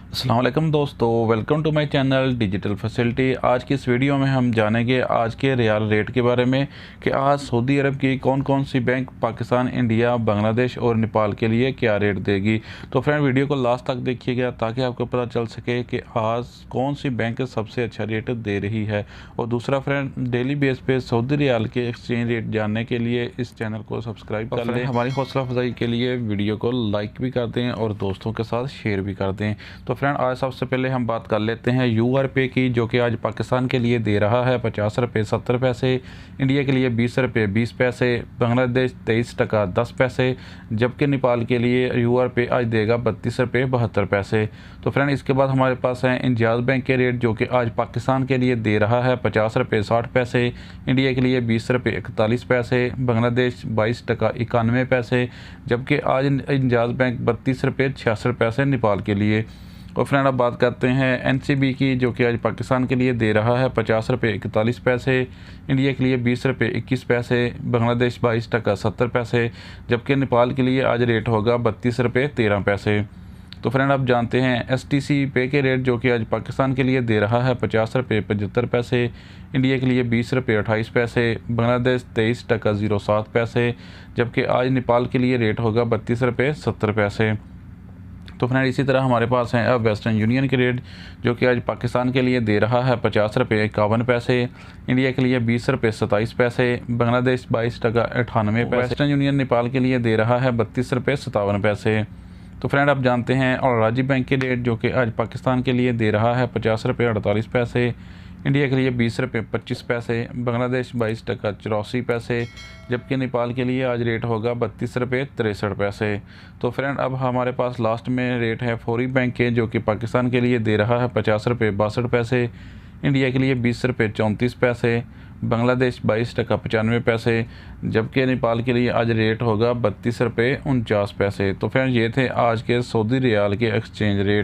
अस्सलाम वालेकुम दोस्तों, welcome to my channel digital facility. आज की इस वीडियो में हम जानेंगे आज के रियाल रेट के बारे में कि आज सऊदी अरब की कौन कौन सी बैंक पाकिस्तान, इंडिया, बांग्लादेश और नेपाल के लिए क्या रेट देगी। तो फ्रेंड, वीडियो को लास्ट तक देखिएगा ताकि आपको पता चल सके कि आज कौन सी बैंक सबसे अच्छा रेट दे रही है। और दूसरा फ्रेंड, डेली बेस पे सऊदी रियाल के एक्सचेंज रेट जानने के लिए इस चैनल को सब्सक्राइब कर लें। हमारी हौसला अफजाई के लिए वीडियो को लाइक भी कर दें और दोस्तों के साथ शेयर भी कर दें। तो फ्रेंड, आज सबसे पहले हम बात कर लेते हैं URP की, जो कि आज पाकिस्तान के लिए दे रहा है 50 रुपये 70 पैसे, इंडिया के लिए 20 रुपये 20 पैसे, बांग्लादेश 23 टका 10 पैसे, जबकि नेपाल के लिए URP आज देगा 32 रुपये 72 पैसे। तो फ्रेंड, इसके बाद हमारे पास हैं इंजाज बैंक के रेट, जो कि आज पाकिस्तान के लिए दे रहा है 50 रुपये 60 पैसे, इंडिया के लिए 20 रुपये 41 पैसे, बांग्लादेश 22 टका 91 पैसे, जबकि आज इंजाज बैंक 32 रुपये 66 पैसे नेपाल के लिए। और फ्रेंड, अब बात करते हैं NCB की, जो कि आज पाकिस्तान के लिए दे रहा है 50 रुपये 41 पैसे, इंडिया के लिए 20 रुपये 21 पैसे, बांग्लादेश 22 टका 70 पैसे, जबकि नेपाल के लिए आज रेट होगा 32 रुपये 13 पैसे। तो फ्रेंड, आप जानते हैं STC पे के रेट, जो कि आज पाकिस्तान के लिए दे रहा है 50 रुपये 75 पैसे, इंडिया के लिए 20 रुपये 28 पैसे, बांग्लादेश 23 टका 07 पैसे, जबकि आज नेपाल के लिए रेट होगा 32 रुपये 70 पैसे। तो फ्रेंड, इसी तरह हमारे पास हैं अब वेस्टर्न यूनियन के रेट, जो कि आज पाकिस्तान के लिए दे रहा है 50 रुपये 51 पैसे, इंडिया के लिए 20 रुपये 27 पैसे, बांग्लादेश 22 टका 98 पैसे, वेस्टर्न यूनियन नेपाल के लिए दे रहा है 32 रुपये 57 पैसे। तो फ्रेंड, आप जानते हैं और राज्य बैंक के रेट, जो कि आज पाकिस्तान के लिए दे रहा है 50 रुपये 48 पैसे, इंडिया के लिए 20 रुपये 25 पैसे, बांग्लादेश 22 टका 84 पैसे, जबकि नेपाल के लिए आज रेट होगा 32 रुपये 63 पैसे। तो फ्रेंड, अब हमारे पास लास्ट में रेट है फौरी बैंक के, जो कि पाकिस्तान के लिए दे रहा है 50 रुपये 62 पैसे, इंडिया के लिए 20 रुपये 34 पैसे, बांग्लादेश 22 टका 95 पैसे, जबकि नेपाल के लिए आज रेट होगा 32 रुपये 49 पैसे। तो फ्रेंड, ये थे आज के सऊदी रियाल के एक्सचेंज रेट।